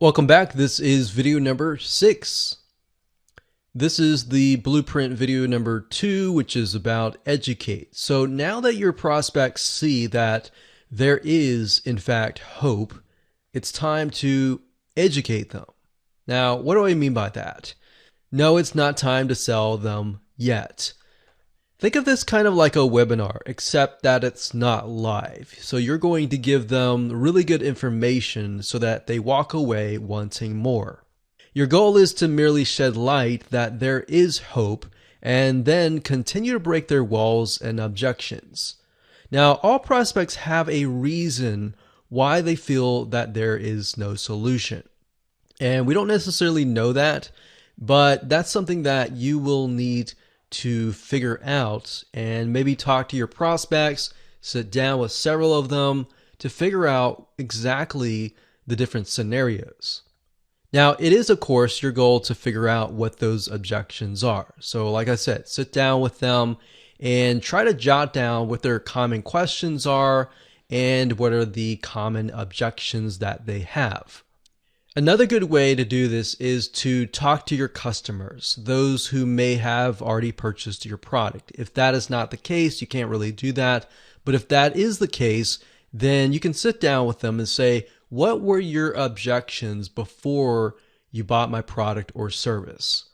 Welcome back. This is video number 6. This is the blueprint video number 2, which is about educate. So now that your prospects see that there is, in fact, hope, it's time to educate them. Now, what do I mean by that? No, it's not time to sell them yet. Think of this kind of like a webinar, except that it's not live. So you're going to give them really good information so that they walk away wanting more. Your goal is to merely shed light that there is hope and then continue to break their walls and objections. Now, all prospects have a reason why they feel that there is no solution. And we don't necessarily know that, but that's something that you will need to figure out and maybe talk to your prospects, sit down with several of them to figure out exactly the different scenarios. Now, it is, of course, your goal to figure out what those objections are. So like I said, sit down with them and try to jot down what their common questions are and what are the common objections that they have. Another good way to do this is to talk to your customers, those who may have already purchased your product. If that is not the case, you can't really do that. But if that is the case, then you can sit down with them and say, what were your objections before you bought my product or service?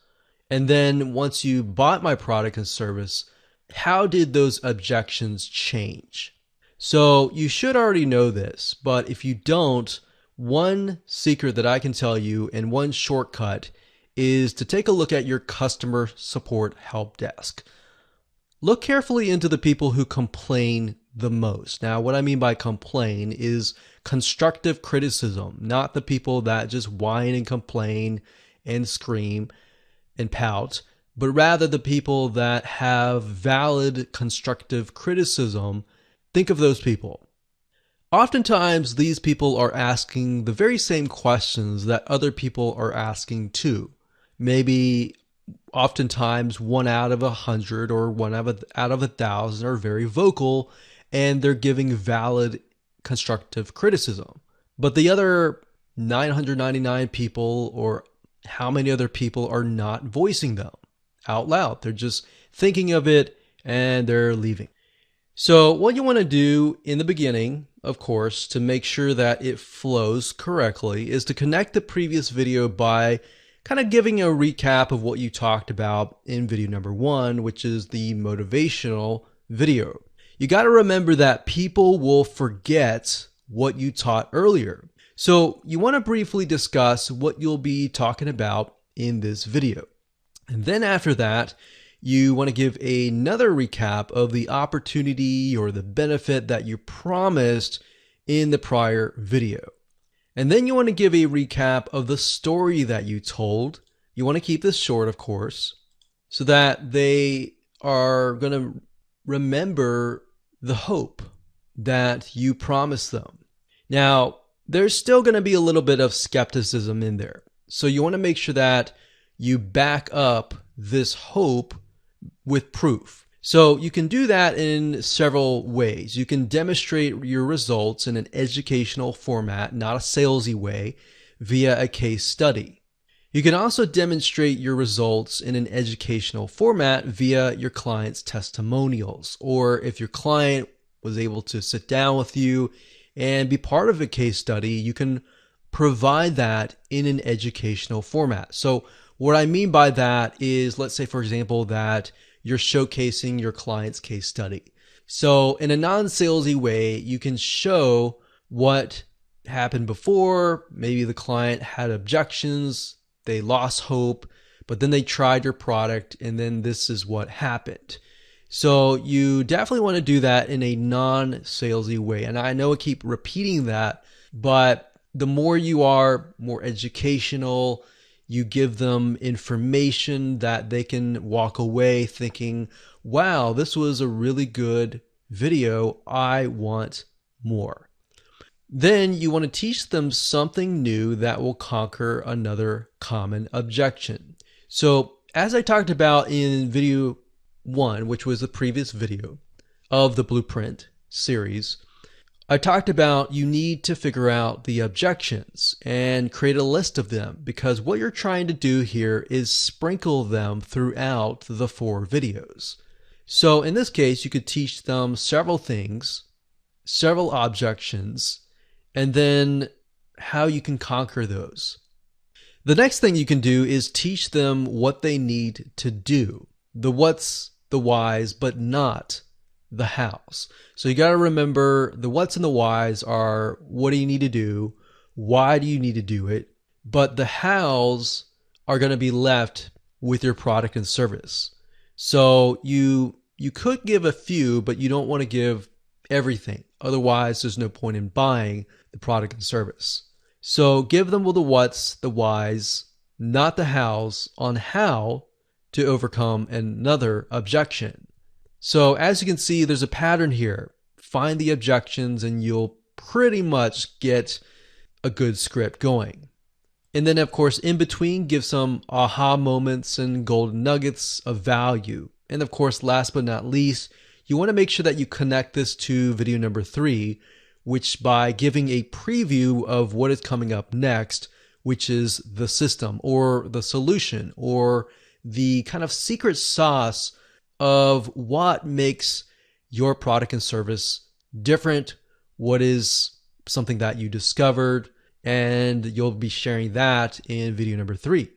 And then once you bought my product and service, how did those objections change? So you should already know this, but if you don't, one secret that I can tell you and one shortcut is to take a look at your customer support help desk. Look carefully into the people who complain the most. Now, what I mean by complain is constructive criticism, not the people that just whine and complain and scream and pout, but rather the people that have valid constructive criticism. Think of those people. Oftentimes, these people are asking the very same questions that other people are asking too. Maybe oftentimes 1 out of 100 or 1 out of 1,000 are very vocal and they're giving valid constructive criticism. But the other 999 people, or how many other people, are not voicing them out loud. They're just thinking of it and they're leaving. So what you want to do in the beginning, of course, to make sure that it flows correctly, is to connect the previous video by kind of giving a recap of what you talked about in video number 1, which is the motivational video. You got to remember that people will forget what you taught earlier. So you want to briefly discuss what you'll be talking about in this video. And then after that, you want to give another recap of the opportunity or the benefit that you promised in the prior video. And then you want to give a recap of the story that you told. You want to keep this short, of course, so that they are going to remember the hope that you promised them. Now, there's still going to be a little bit of skepticism in there. So you want to make sure that you back up this hope with proof. So you can do that in several ways. You can demonstrate your results in an educational format, not a salesy way, via a case study. You can also demonstrate your results in an educational format via your client's testimonials, or if your client was able to sit down with you and be part of a case study, you can provide that in an educational format. So what I mean by that is, let's say, for example, that you're showcasing your client's case study. So in a non-salesy way, you can show what happened before. Maybe the client had objections, they lost hope, but then they tried your product and then this is what happened. So you definitely want to do that in a non-salesy way. And I know I keep repeating that, but the more you are more educational, you give them information that they can walk away thinking, wow, this was a really good video. I want more. Then you want to teach them something new that will conquer another common objection. So as I talked about in video 1, which was the previous video of the Blueprint series, I talked about you need to figure out the objections and create a list of them, because what you're trying to do here is sprinkle them throughout the 4 videos. So in this case, you could teach them several things, several objections, and then how you can conquer those. The next thing you can do is teach them what they need to do. The what's, the whys, but not the hows. So you got to remember the what's and the whys are what do you need to do? Why do you need to do it? But the hows are going to be left with your product and service. So you could give a few, but you don't want to give everything. Otherwise, there's no point in buying the product and service. So give them the what's, the whys, not the hows, on how to overcome another objection. So as you can see, there's a pattern here. Find the objections and you'll pretty much get a good script going. And then of course, in between, give some aha moments and golden nuggets of value. And of course, last but not least, you want to make sure that you connect this to video number 3, which by giving a preview of what is coming up next, which is the system or the solution or the kind of secret sauce of what makes your product and service different, what is something that you discovered, and you'll be sharing that in video number 3.